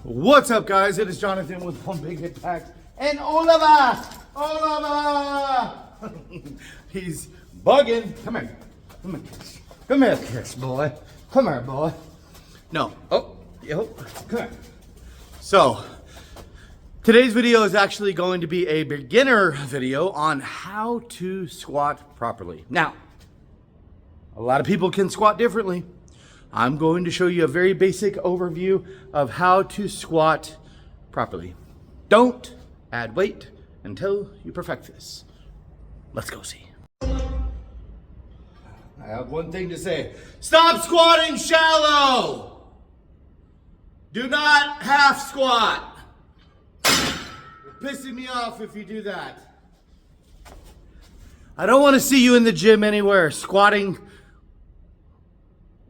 What's up, guys? It is Jonathan with One Big Hit Pack and Oliver! He's bugging. Come here. Come here, Chris, boy. Come here, boy. No. Oh, yo. Come here. So, today's video is actually going to be a beginner video on how to squat properly. Now, a lot of people can squat differently. I'm going to show you a very basic overview of how to squat properly. Don't add weight until you perfect this. Let's go see. I have one thing to say. Stop squatting shallow. Do not half squat. You're pissing me off if you do that. I don't want to see you in the gym anywhere squatting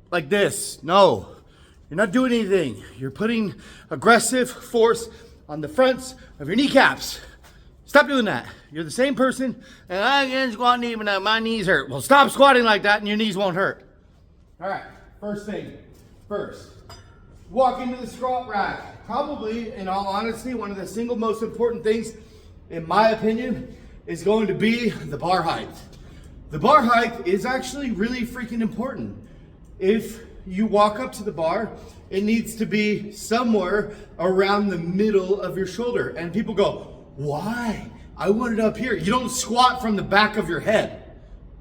like this. No, you're not doing anything. You're putting aggressive force on the fronts of your kneecaps. Stop doing that. You're the same person, and I can't squat knee, but my knees hurt. Well, stop squatting like that and your knees won't hurt. All right, first thing first. Walk into the squat rack. Probably, in all honesty, one of the single most important things, in my opinion, is going to be the bar height. The bar height is actually really freaking important. If you walk up to the bar, it needs to be somewhere around the middle of your shoulder. And people go, why? I want it up here. You don't squat from the back of your head,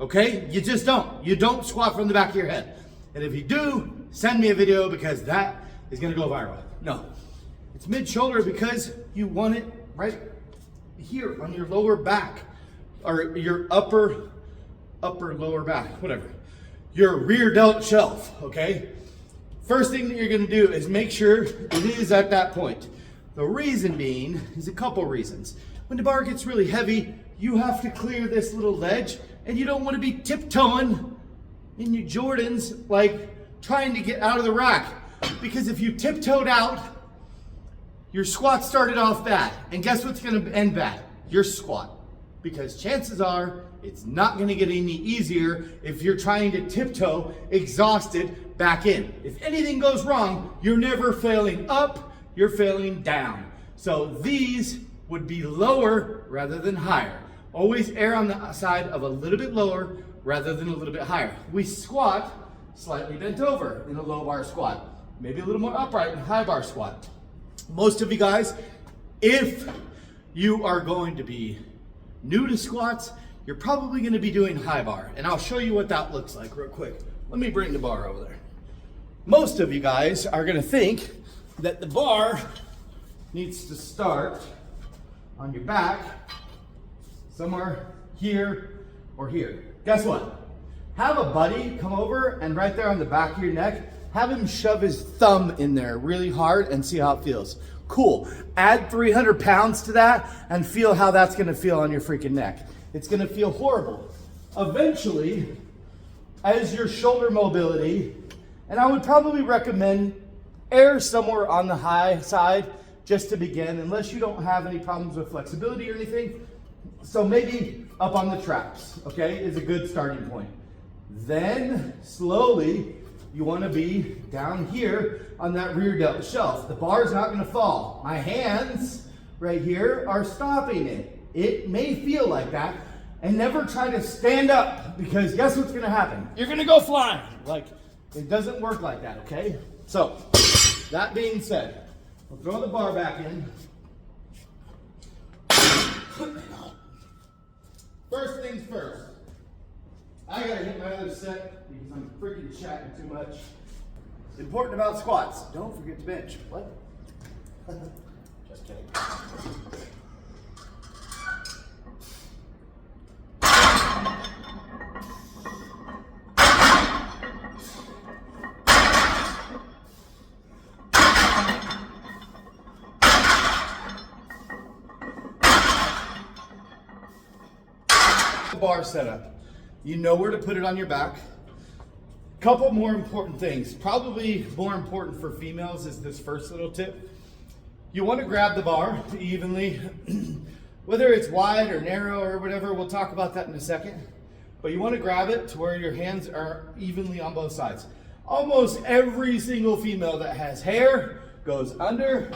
okay? You just don't. You don't squat from the back of your head. And if you do, send me a video because that is gonna go viral. No, it's mid-shoulder because you want it right here on your lower back or your upper lower back, whatever. Your rear delt shelf, okay? First thing that you're gonna do is make sure it is at that point. The reason being is a couple reasons. When the bar gets really heavy, you have to clear this little ledge and you don't wanna be tiptoeing in your Jordans, like trying to get out of the rack. Because if you tiptoed out, your squat started off bad. And guess what's gonna end bad? Your squat. Because chances are, it's not gonna get any easier if you're trying to tiptoe, exhausted, back in. If anything goes wrong, you're never failing up, you're failing down. So these would be lower rather than higher. Always err on the side of a little bit lower rather than a little bit higher. We squat slightly bent over in a low bar squat. Maybe a little more upright in high bar squat. Most of you guys, if you are going to be new to squats, you're probably gonna be doing high bar, and I'll show you what that looks like real quick. Let me bring the bar over there. Most of you guys are gonna think that the bar needs to start on your back, somewhere here or here. Guess what? Have a buddy come over and right there on the back of your neck, have him shove his thumb in there really hard and see how it feels. Cool. Add 300 pounds to that and feel how that's gonna feel on your freaking neck. It's gonna feel horrible. Eventually, as your shoulder mobility, and I would probably recommend err somewhere on the high side just to begin, unless you don't have any problems with flexibility or anything. So maybe up on the traps, okay, is a good starting point. Then slowly, you wanna be down here on that rear delt shelf. The bar's not gonna fall. My hands right here are stopping it. It may feel like that, and never try to stand up because guess what's gonna happen? You're gonna go flying. Like, it doesn't work like that, okay? So, that being said, we'll throw the bar back in. First things first, I gotta hit my other set because I'm freaking chatting too much. Important about squats, don't forget to bench. What? Just kidding. Bar setup. You know where to put it on your back. Couple more important things, probably more important for females is this first little tip. You want to grab the bar evenly, whether it's wide or narrow or whatever, we'll talk about that in a second. But you want to grab it to where your hands are evenly on both sides. Almost every single female that has hair goes under,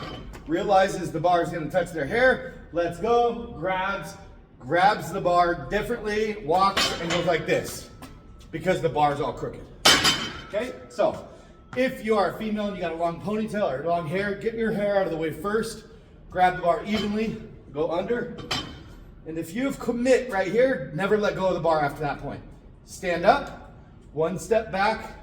realizes the bar is gonna touch their hair, lets go, grabs the bar differently, walks, and goes like this because the bar is all crooked. Okay, so if you are a female and you got a long ponytail or long hair, get your hair out of the way first, grab the bar evenly, go under, and if you commit right here, never let go of the bar after that point. Stand up, one step back,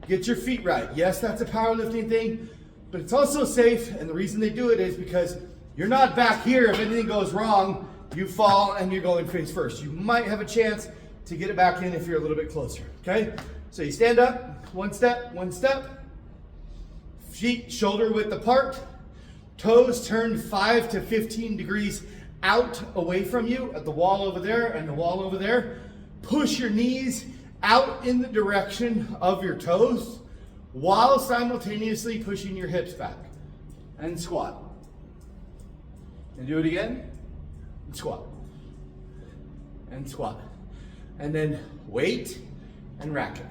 get your feet right. Yes, that's a powerlifting thing, but it's also safe, and the reason they do it is because you're not back here. If anything goes wrong, you fall and you're going face first. You might have a chance to get it back in if you're a little bit closer, okay? So you stand up, one step, feet shoulder width apart, toes turned 5 to 15 degrees out away from you at the wall over there and the wall over there. Push your knees out in the direction of your toes while simultaneously pushing your hips back. And squat. And do it again. And squat. And squat. And then wait and rack it.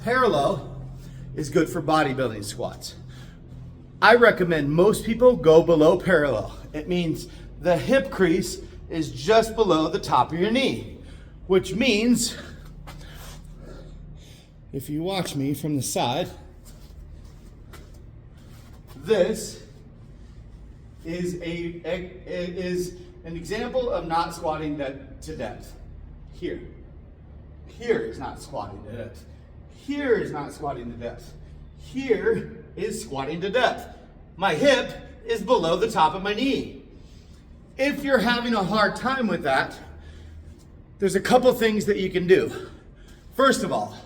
Parallel is good for bodybuilding squats. I recommend most people go below parallel. It means the hip crease is just below the top of your knee, which means if you watch me from the side, this is an example of not squatting to depth. Here is not squatting to depth. Here is not squatting to depth. Here is squatting to depth. My hip is below the top of my knee. If you're having a hard time with that, there's a couple things that you can do. First of all,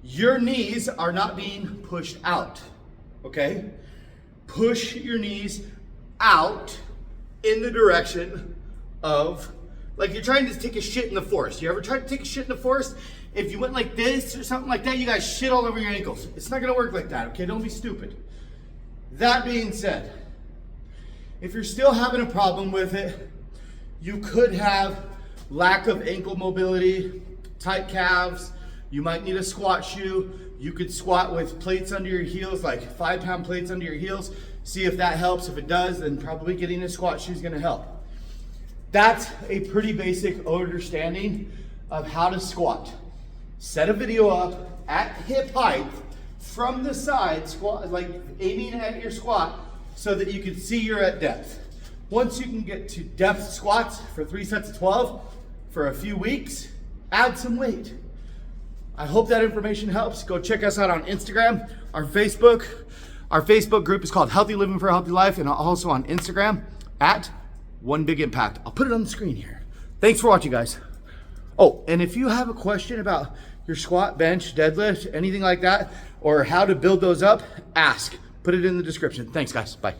your knees are not being pushed out, okay? Push your knees out in the direction of, like you're trying to take a shit in the forest. You ever tried to take a shit in the forest? If you went like this or something like that, you guys shit all over your ankles. It's not gonna work like that, okay? Don't be stupid. That being said, if you're still having a problem with it, you could have lack of ankle mobility, tight calves, you might need a squat shoe. You could squat with plates under your heels, like 5-pound plates under your heels. See if that helps. If it does, then probably getting a squat shoe is gonna help. That's a pretty basic understanding of how to squat. Set a video up at hip height from the side, squat, like aiming at your squat so that you can see you're at depth. Once you can get to depth squats for 3 sets of 12 for a few weeks, add some weight. I hope that information helps. Go check us out on Instagram, our Facebook group is called Healthy Living for a Healthy Life, and also on Instagram at One Big Impact. I'll put it on the screen here. Thanks for watching, guys. Oh, and if you have a question about your squat, bench, deadlift, anything like that, or how to build those up, ask. Put it in the description. Thanks, guys. Bye.